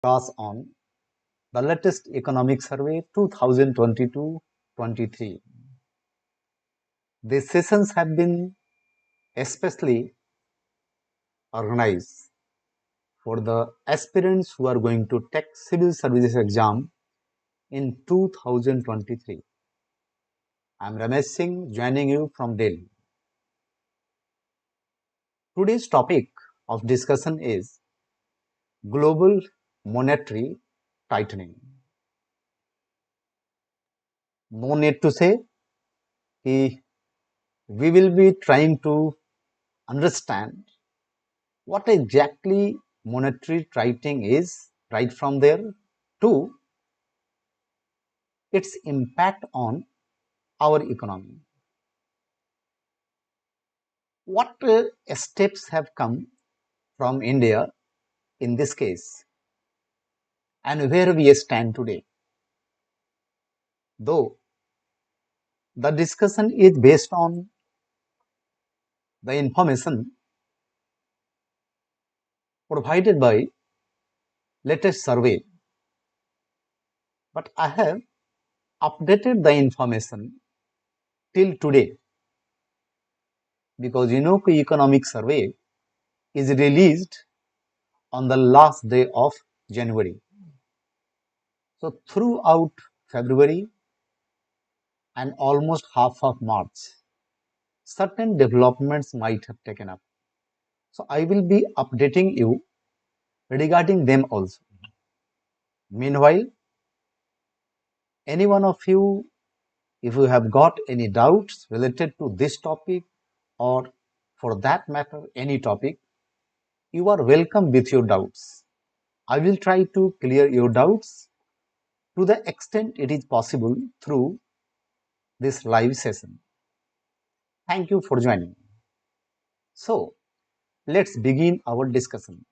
Class on the latest economic survey 2022-23. These sessions have been especially organized for the aspirants who are going to take civil services exam in 2023. I am Ramesh Singh joining you from Delhi. Today's topic of discussion is global monetary tightening. No need to say we will be trying to understand what exactly monetary tightening is right from there to its impact on our economy. What steps have come from India in this case and where we stand today? Though the discussion is based on the information provided by latest survey, but I have updated the information till today because economic survey is released on the last day of January. So throughout February and almost half of March, certain developments might have taken up. So I will be updating you regarding them also. Meanwhile, any one of you, if you have got any doubts related to this topic or for that matter, any topic, you are welcome with your doubts. I will try to clear your doubts to the extent it is possible through this live session. Thank you for joining. So, let's begin our discussion.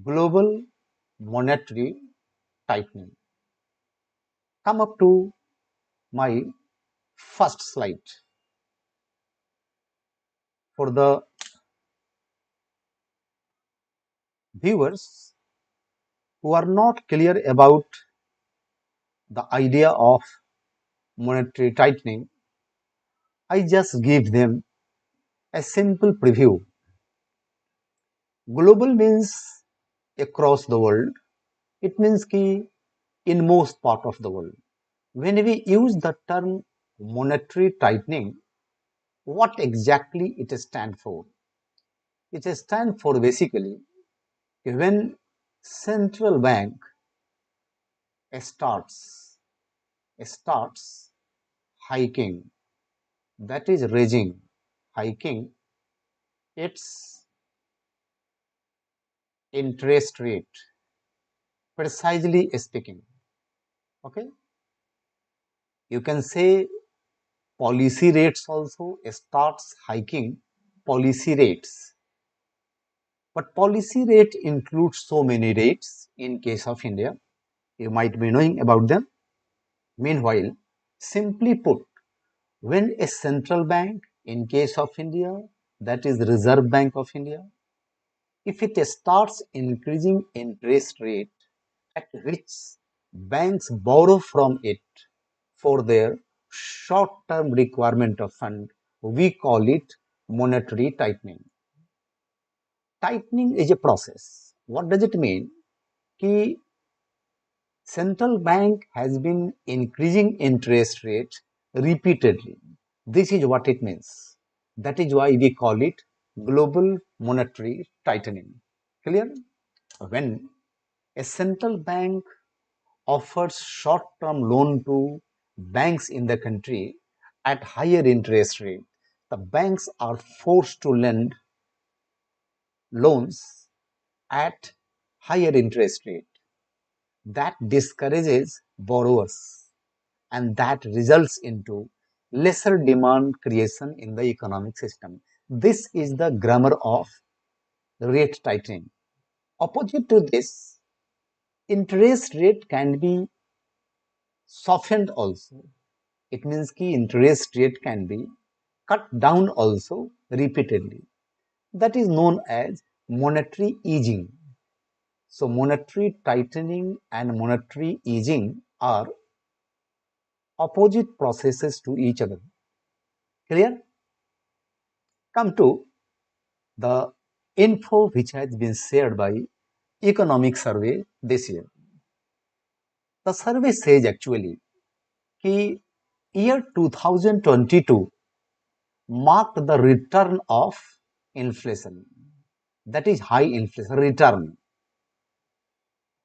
Global monetary tightening. Come up to my first slide. For the viewers who are not clear about the idea of monetary tightening, I just give them a simple preview. Global means across the world. It means ki in most part of the world. When we use the term monetary tightening, what exactly it stands for? It stands for basically when central bank starts hiking, that is raising, hiking its interest rate, precisely speaking. Okay, you can say policy rates also starts hiking policy rates, but policy rate includes so many rates. In case of India, you might be knowing about them. Meanwhile, simply put, when a central bank, in case of India, that is Reserve Bank of India, if it starts increasing interest rate at which banks borrow from it for their short-term requirement of fund, we call it monetary tightening. Tightening is a process. What does it mean? Ki central bank has been increasing interest rate repeatedly. This is what it means. That is why we call it global monetary tightening. Clear? When a central bank offers short-term loan to banks in the country at higher interest rate, the banks are forced to lend loans at higher interest rate. That discourages borrowers and that results into lesser demand creation in the economic system. This is the grammar of rate tightening. Opposite to this, interest rate can be softened also. It means ki interest rate can be cut down also repeatedly. That is known as monetary easing. So monetary tightening and monetary easing are opposite processes to each other. Clear? Come to the info which has been shared by economic survey this year. The survey says actually that year 2022 marked the return of inflation. That is high inflation return,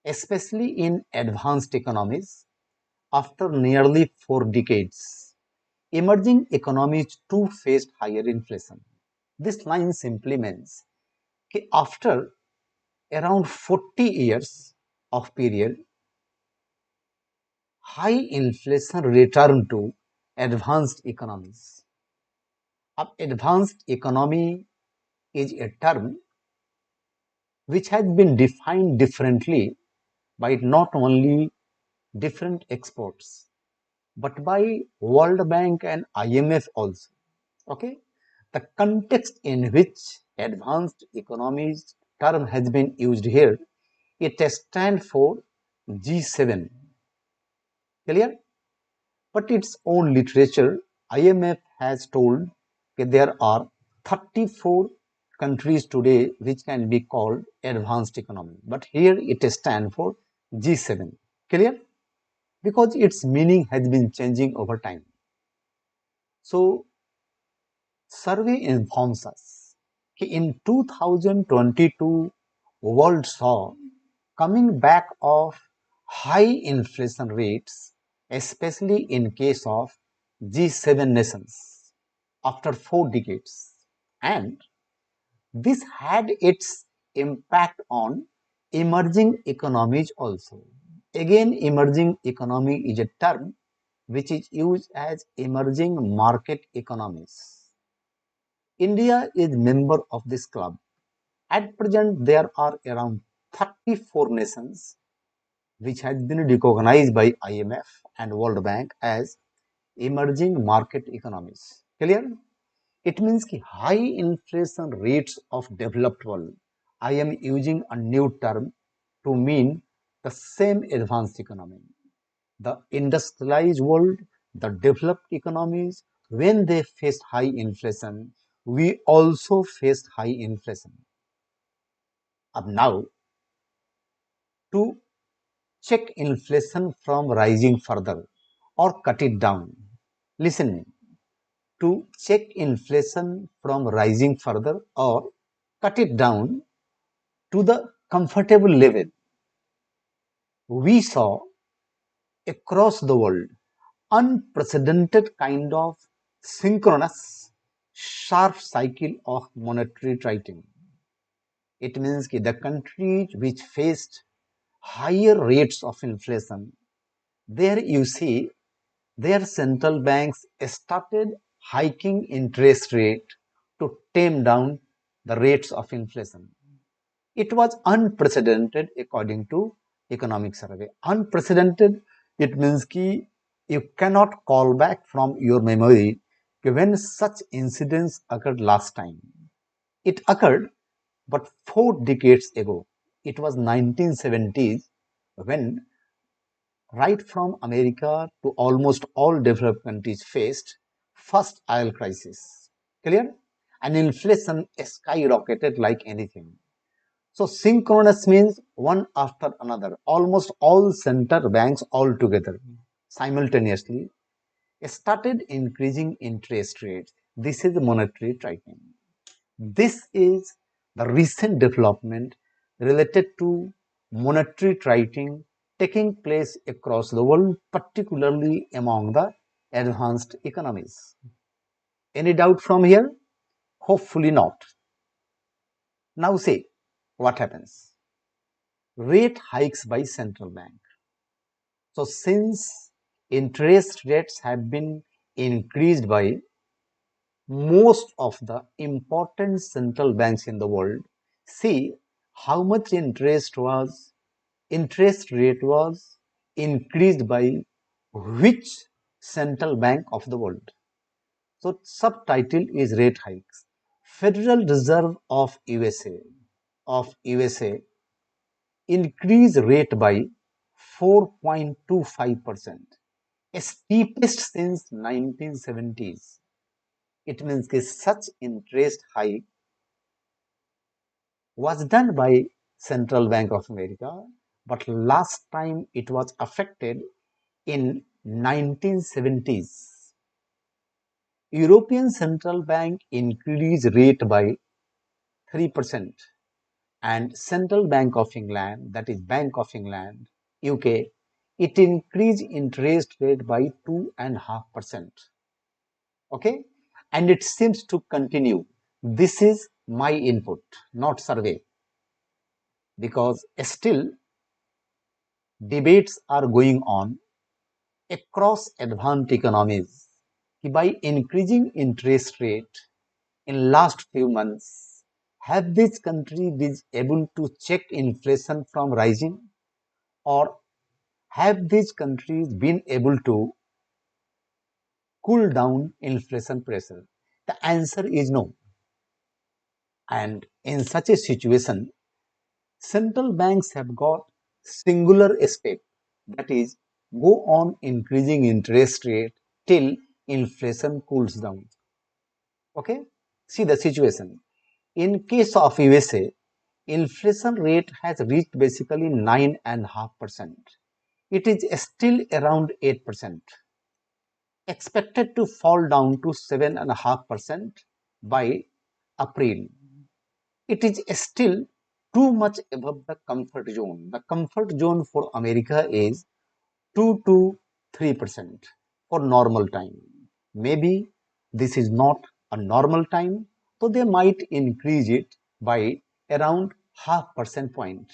especially in advanced economies after nearly 4 decades. Emerging economies too faced higher inflation. This line simply means that after around 40 years of period, high inflation returned to advanced economies. An advanced economy is a term which has been defined differently by not only different experts but by World Bank and IMF also. Okay, the context in which advanced economies term has been used here, it stands for G7. Clear? But its own literature, IMF has told that there are 34 countries today which can be called advanced economy. But here it stands for G7. Clear? Because its meaning has been changing over time. So survey informs us that in 2022 world saw coming back of high inflation rates, especially in case of G7 nations after 4 decades. And this had its impact on emerging economies also. Again, emerging economy is a term which is used as emerging market economies. India is member of this club. At present, there are around 34 nations which has been recognized by IMF and World Bank as emerging market economies. Clear? It means कि high inflation rates of developed world. I am using a new term to mean the same advanced economy. The industrialized world, the developed economies, when they faced high inflation, we also faced high inflation. Up now, to check inflation from rising further or cut it down. Listen, to check inflation from rising further or cut it down to the comfortable level, we saw across the world unprecedented kind of synchronous sharp cycle of monetary tightening. It means that the countries which faced higher rates of inflation, there you see their central banks started hiking interest rate to tame down the rates of inflation. It was unprecedented according to economic survey. Unprecedented, it means that you cannot call back from your memory when such incidents occurred last time. It occurred but 4 decades ago. It was 1970s when right from America to almost all developed countries faced first oil crisis. Clear? And inflation skyrocketed like anything. So synchronous means one after another. Almost all central banks all together simultaneously started increasing interest rates. This is monetary tightening. This is the recent development related to monetary tightening taking place across the world, particularly among the advanced economies. Any doubt from here? Hopefully not. Now say what happens. Rate hikes by central bank. So since interest rates have been increased by most of the important central banks in the world, see how much interest rate was increased by which central bank of the world. So subtitle is rate hikes. Federal Reserve of USA, of USA increased rate by 4.25%, steepest since 1970s. It means that such interest hike was done by Central Bank of America, but last time it was affected in 1970s. European Central Bank increased rate by 3%, and Central Bank of England, that is Bank of England, UK, it increased interest rate by 2.5%. Okay, and it seems to continue. This is my input, not survey, because still debates are going on across advanced economies by increasing interest rate in last few months, have this country been able to check inflation from rising, or have these countries been able to cool down inflation pressure? The answer is no. And in such a situation, central banks have got singular aspect, that is, go on increasing interest rate till inflation cools down. Okay, see the situation. In case of USA, inflation rate has reached basically 9.5%. It is still around 8%, expected to fall down to 7.5% by April. It is still too much above the comfort zone. The comfort zone for America is 2 to 3% for normal time. Maybe this is not a normal time, so they might increase it by around half percent point.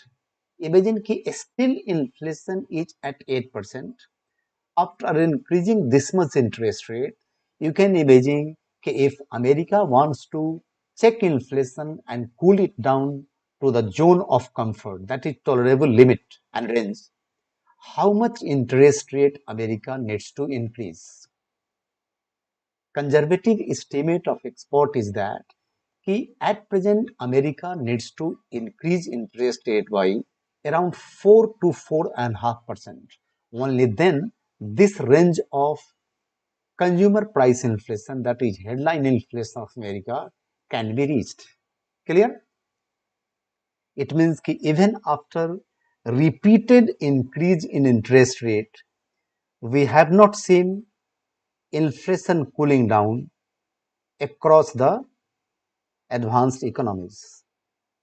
Imagine कि still inflation is at 8%. After increasing this much interest rate, you can imagine if America wants to check inflation and cool it down to the zone of comfort, that is tolerable limit and range, how much interest rate America needs to increase. Conservative estimate of export is that at present America needs to increase interest rate by around 4 to 4.5%. Only then this range of consumer price inflation, that is headline inflation of America, can be reached. Clear? It means that even after repeated increase in interest rate, we have not seen inflation cooling down across the advanced economies.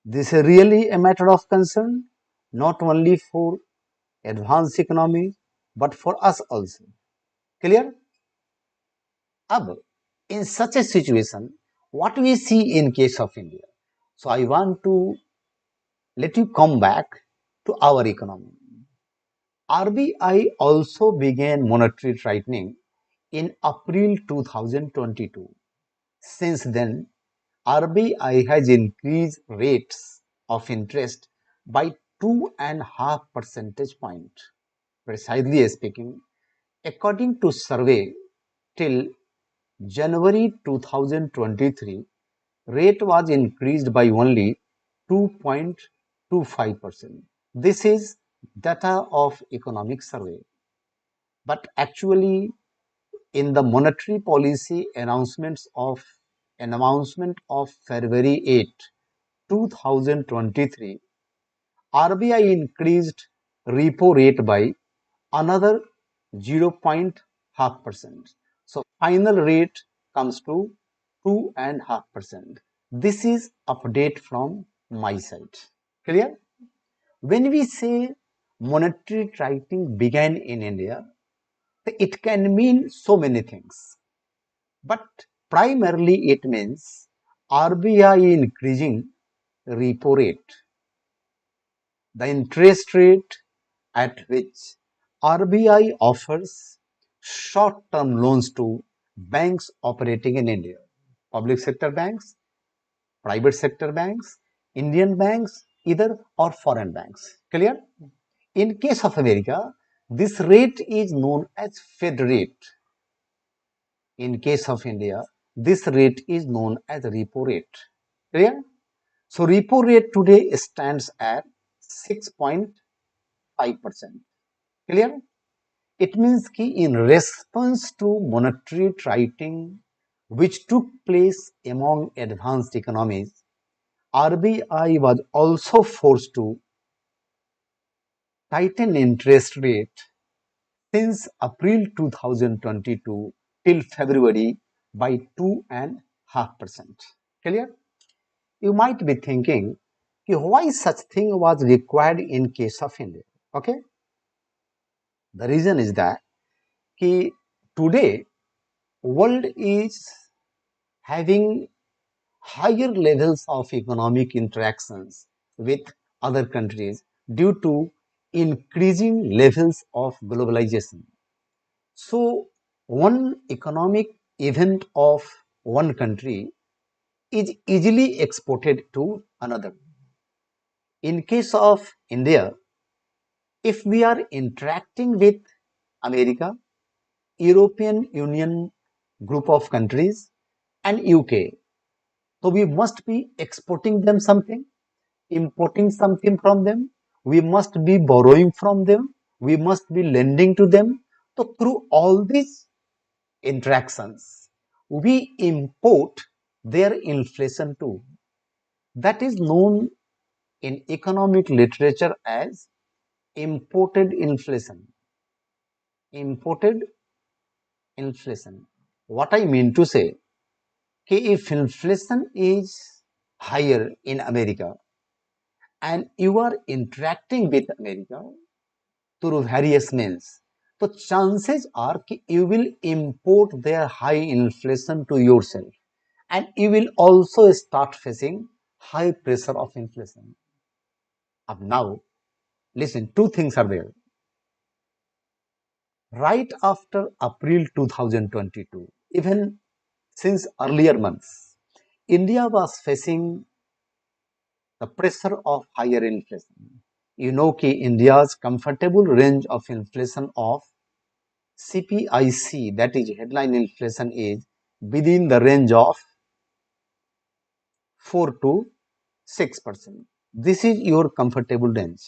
This is really a matter of concern, not only for advanced economies, but for us also. Clear? अब in such a situation, what we see in case of India? So I want to let you come back to our economy. RBI also began monetary tightening in April 2022. Since then, RBI has increased rates of interest by 2.5 percentage point. Precisely speaking, according to survey till January 2023, rate was increased by only 2.25%. This is data of economic survey. But actually, in the monetary policy announcement of February 8, 2023, RBI increased repo rate by another 0.5%. So final rate comes to 2.5%. This is update from my side. Clear? When we say monetary tightening began in India, it can mean so many things. But primarily it means RBI increasing repo rate, the interest rate at which RBI offers short-term loans to banks operating in India, public sector banks, private sector banks, Indian banks, either or foreign banks. Clear? In case of America, this rate is known as Fed rate. In case of India, this rate is known as repo rate. Clear? So repo rate today stands at 6.5%. Clear? It means कि in response to monetary tightening which took place among advanced economies, RBI was also forced to tighten interest rate since April 2022 till February by 2.5%. Clear? You might be thinking why such thing was required in case of India. Okay? The reason is that today world is having higher levels of economic interactions with other countries due to increasing levels of globalization. So, one economic event of one country is easily exported to another. In case of India, if we are interacting with America, European Union group of countries, and UK, so we must be exporting them something, importing something from them, we must be borrowing from them, we must be lending to them. So through all these interactions, we import their inflation too. That is known in economic literature as imported inflation. Imported inflation. What I mean to say, if inflation is higher in America and you are interacting with America through various means, so chances are you will import their high inflation to yourself and you will also start facing high pressure of inflation. Up now, listen, two things are there. Right after April 2022, even since earlier months, India was facing the pressure of higher inflation. You know कि India's comfortable range of inflation of CPIC, that is headline inflation, is within the range of 4 to 6%. This is your comfortable range.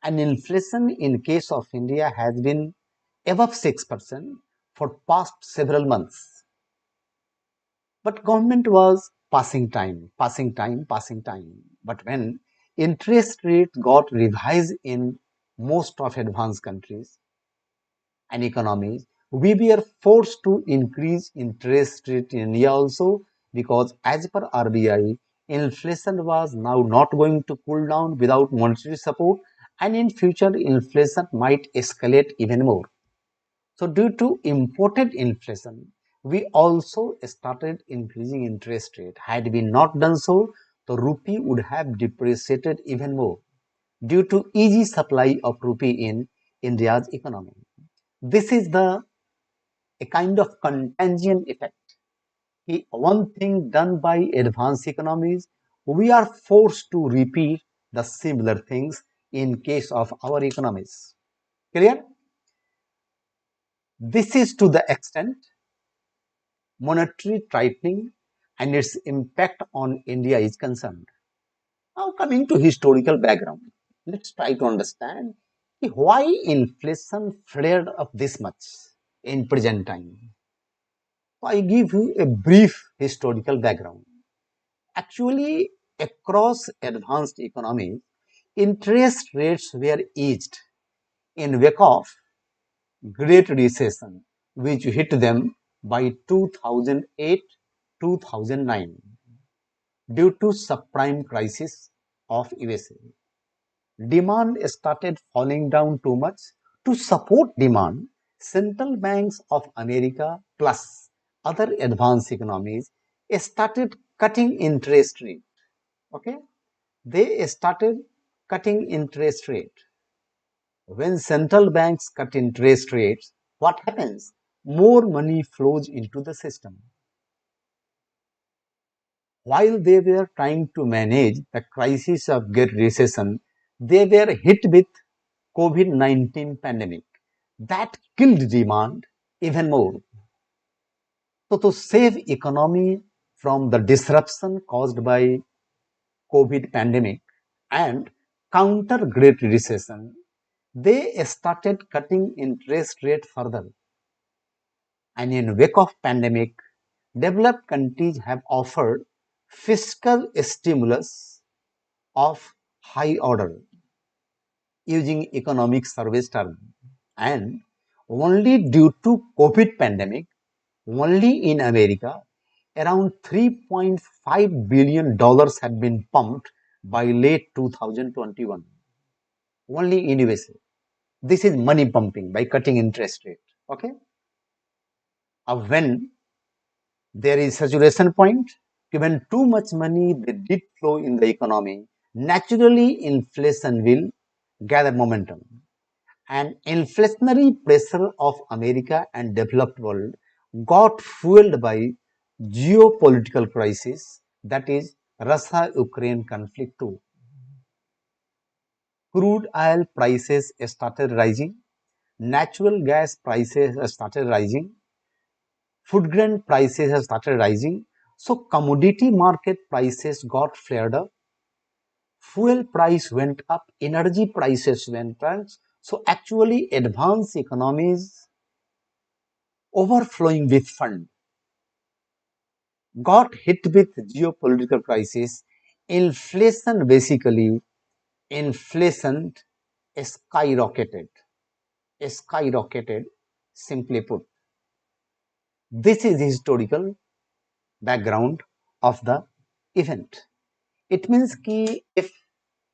And inflation in case of India has been above 6% for past several months. But government was passing time, passing time, passing time. But when interest rate got revised in most of advanced countries and economies, we were forced to increase interest rate in India also, because as per RBI, inflation was now not going to cool down without monetary support, and in future inflation might escalate even more. So due to imported inflation, we also started increasing interest rate. Had we not done so, the rupee would have depreciated even more due to easy supply of rupee in India's economy. This is a kind of contagion effect. One thing done by advanced economies, we are forced to repeat the similar things in case of our economies. Clear? This is to the extent monetary tightening and its impact on India is concerned. Now coming to historical background, let's try to understand why inflation flared up this much in present time. I give you a brief historical background. Actually, across advanced economies, interest rates were eased in wake of Great Recession, which hit them by 2008-2009 due to subprime crisis of USA. Demand started falling down too much. To support demand, central banks of America plus other advanced economies started cutting interest rate. Okay, they started cutting interest rate. When central banks cut interest rates, what happens? More money flows into the system. While they were trying to manage the crisis of Great Recession, they were hit with COVID-19 pandemic that killed demand even more. So to save economy from the disruption caused by COVID pandemic and counter Great Recession, they started cutting interest rate further. And in wake of pandemic, developed countries have offered fiscal stimulus of high order using economic service term. And only due to COVID pandemic, only in America, around $3.5 billion had been pumped by late 2021. Only in USA. This is money pumping by cutting interest rate. Okay. When there is saturation point, given too much money that did flow in the economy, naturally inflation will gather momentum. And inflationary pressure of America and developed world got fueled by geopolitical crisis, that is Russia-Ukraine conflict too. Crude oil prices started rising, natural gas prices started rising, food grain prices have started rising. So commodity market prices got flared up, fuel price went up, energy prices went up. So actually advanced economies overflowing with fund got hit with geopolitical crisis. Inflation skyrocketed, skyrocketed. Simply put, this is the historical background of the event. It means कि if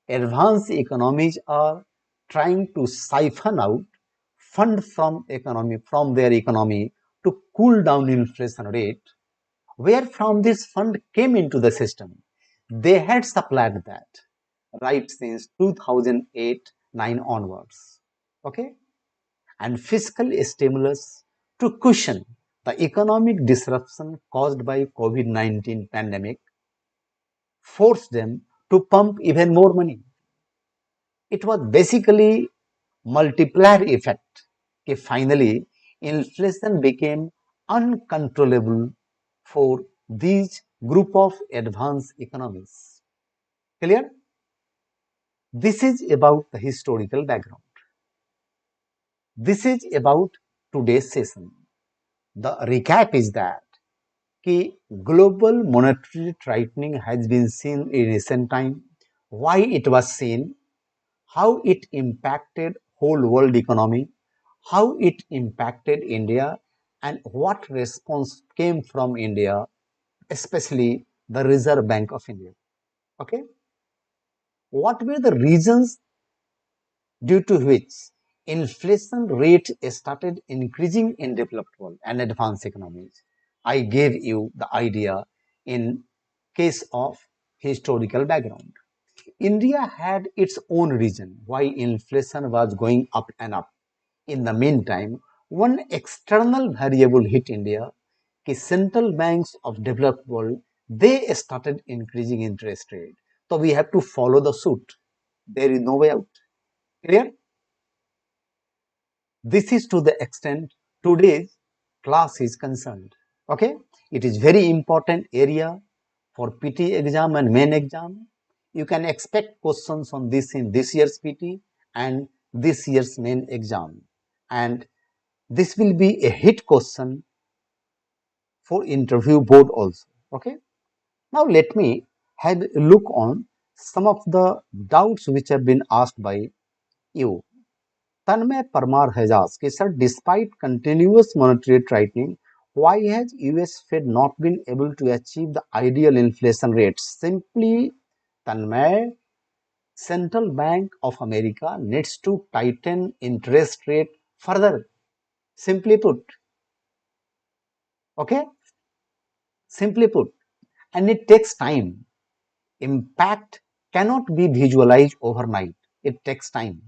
advanced economies are trying to siphon out fund from their economy to cool down inflation rate, where from this fund came into the system, they had supplied that right since 2008-9 onwards. Okay, and fiscal stimulus to cushion the economic disruption caused by COVID-19 pandemic forced them to pump even more money. It was basically multiplier effect. Okay, finally, inflation became uncontrollable for these group of advanced economies. Clear? This is about the historical background. This is about today's session. The recap is that global monetary tightening has been seen in recent time, why it was seen, how it impacted whole world economy, how it impacted India, and what response came from India, especially the Reserve Bank of India. Okay, what were the reasons due to which inflation rate started increasing in developed world and advanced economies? I gave you the idea in case of historical background. India had its own reason why inflation was going up and up. In the meantime, one external variable hit India. Central banks of developed world, they started increasing interest rate. So we have to follow the suit. There is no way out. Clear? This is to the extent today's class is concerned. Okay, it is very important area for PT exam and main exam. You can expect questions on this in this year's PT and this year's main exam, and this will be a hit question for interview board also. Okay, now let me have a look on some of the doubts which have been asked by you. Tanmay Parmar has asked, sir, despite continuous monetary tightening, why has US Fed not been able to achieve the ideal inflation rate? Simply, Tanmay, Central Bank of America needs to tighten interest rate further. Simply put, okay? Simply put, and it takes time. Impact cannot be visualized overnight. It takes time.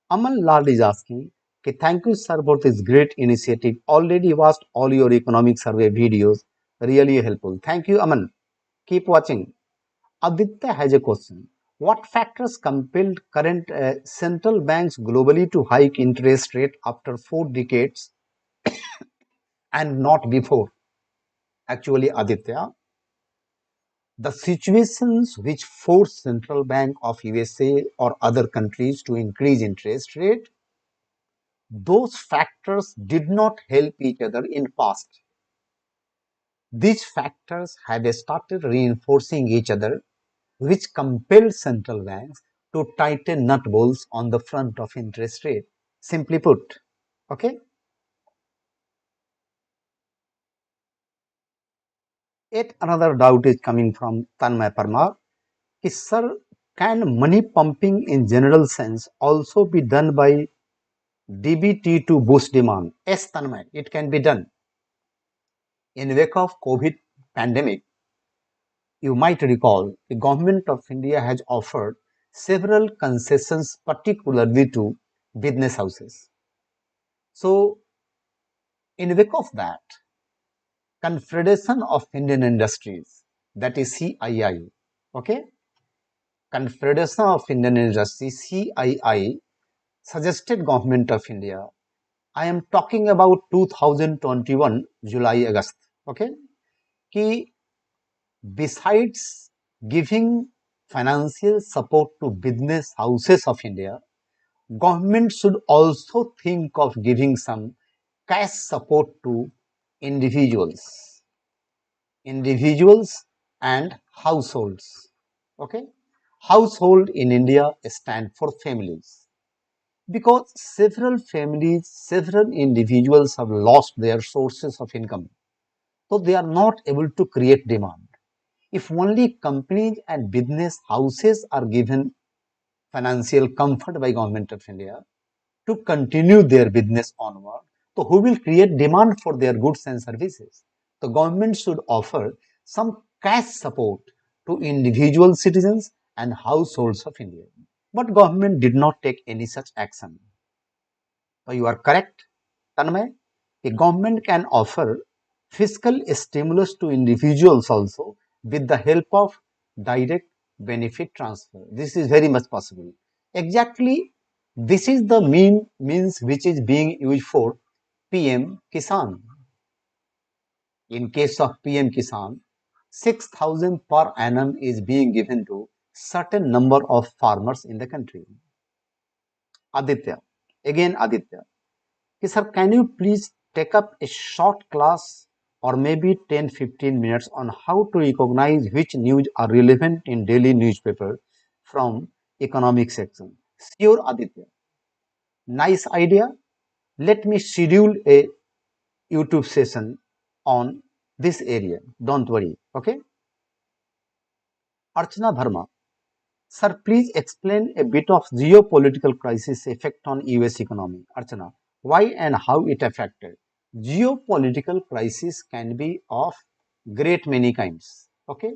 Aman Lal is asking, okay, thank you, sir, for this great initiative. Already watched all your economic survey videos. Really helpful. Thank you, Aman. Keep watching. Aditya has a question. What factors compelled current central banks globally to hike interest rate after 4 decades and not before? Actually, Aditya, The situations which force central bank of USA or other countries to increase interest rate, those factors did not help each other in past. These factors have started reinforcing each other, which compelled central banks to tighten nut bolts on the front of interest rate. Simply put, okay? Yet another doubt is coming from Tanmay Parmar. Is, sir, can money pumping in general sense also be done by DBT to boost demand? Yes, Tanmay, it can be done. In wake of COVID pandemic, you might recall the government of India has offered several concessions, particularly to business houses. So, in wake of that, Confederation of Indian Industries, that is CII, okay, Confederation of Indian Industries (CII) suggested Government of India. I am talking about 2021 July August. Okay, कि besides giving financial support to business houses of India, government should also think of giving some cash support to individuals, individuals and households. Okay, household in India stand for families because several families, several individuals have lost their sources of income. So they are not able to create demand. If only companies and business houses are given financial comfort by Government of India to continue their business onward, so who will create demand for their goods and services? The government should offer some cash support to individual citizens and households of India. But government did not take any such action. So you are correct, Tanmay. A government can offer fiscal stimulus to individuals also with the help of direct benefit transfer. This is very much possible. Exactly, this is the means which is being used for PM Kisan. In case of PM Kisan, 6,000 per annum is being given to certain number of farmers in the country. Aditya, again Aditya. Okay, sir, can you please take up a short class or maybe 10-15 minutes on how to recognize which news are relevant in daily newspaper from economic section? Sure, Aditya. Nice idea. Let me schedule a YouTube session on this area. Don't worry. Okay. Archana Bharma. Sir, please explain a bit of geopolitical crisis effect on US economy. Archana, why and how it affected? Geopolitical crisis can be of great many kinds. Okay,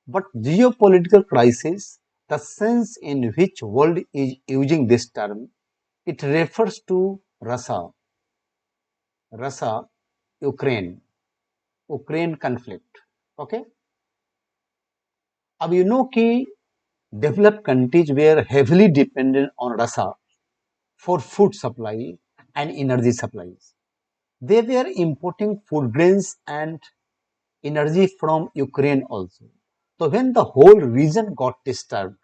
but geopolitical crisis, the sense in which world is using this term, it refers to Russia, Ukraine, Ukraine conflict. Okay, अब you know कि developed countries were heavily dependent on Russia for food supply and energy supplies. They were importing food grains and energy from Ukraine also. So when the whole region got disturbed,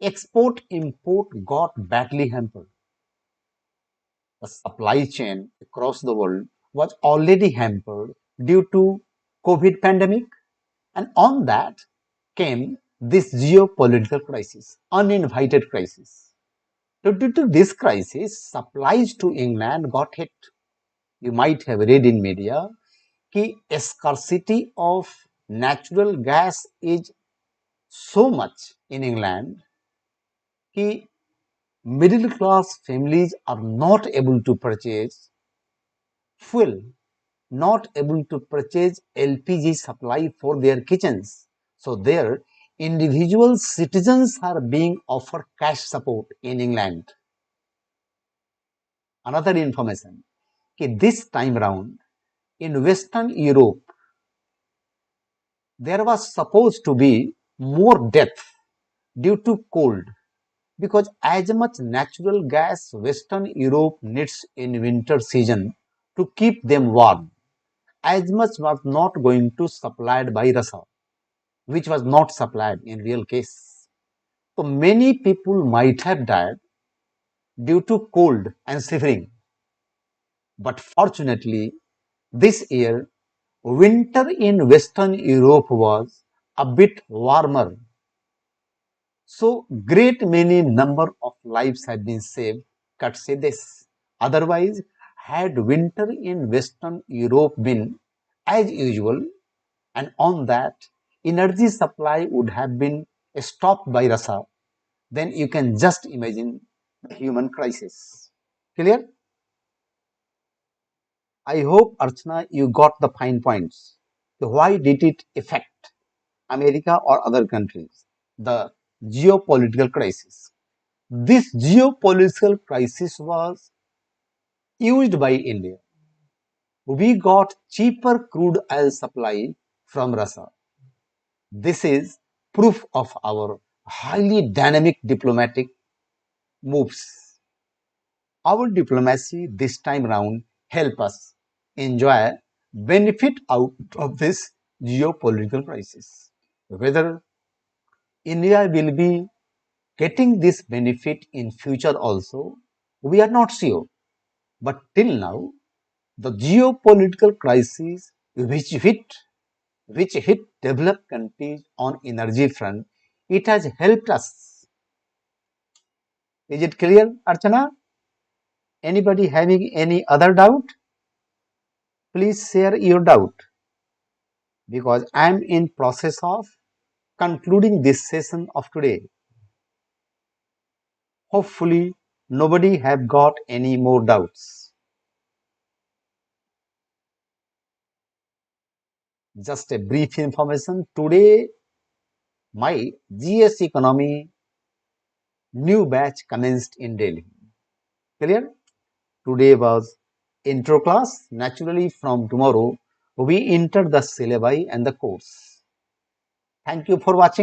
export import got badly hampered. The supply chain across the world was already hampered due to COVID pandemic, and on that came this geopolitical crisis, uninvited crisis. So due to this crisis, supplies to England got hit. You might have read in media कि scarcity of natural gas is so much in England कि middle class families are not able to purchase fuel, not able to purchase LPG supply for their kitchens. So there, individual citizens are being offered cash support in England. Another information, कि this time round in Western Europe, there was supposed to be more death due to cold because as much natural gas Western Europe needs in winter season to keep them warm, as much was not going to supplied by Russia. which was not supplied in real case. So many people might have died due to cold and shivering. But fortunately, this year, winter in Western Europe was a bit warmer. So great many number of lives have been saved, courtesy this. Otherwise, had winter in Western Europe been as usual, and on that, energy supply would have been stopped by Russia, then you can just imagine the human crisis. Clear? I hope, Archana, you got the fine points. So why did it affect America or other countries? The geopolitical crisis. This geopolitical crisis was used by India. We got cheaper crude oil supply from Russia. This is proof of our highly dynamic diplomatic moves. Our diplomacy this time round help us enjoy benefit out of this geopolitical crisis. Whether India will be getting this benefit in future also, we are not sure. But till now, the geopolitical crisis which hit developed countries on energy front, it has helped us. Is it clear, Archana? Anybody having any other doubt? Please share your doubt because I am in process of concluding this session of today. Hopefully, nobody have got any more doubts. Just a brief information. Today, my GS economy new batch commenced in Delhi. Clear? Today was intro class. Naturally, from tomorrow, we enter the syllabi and the course. Thank you for watching.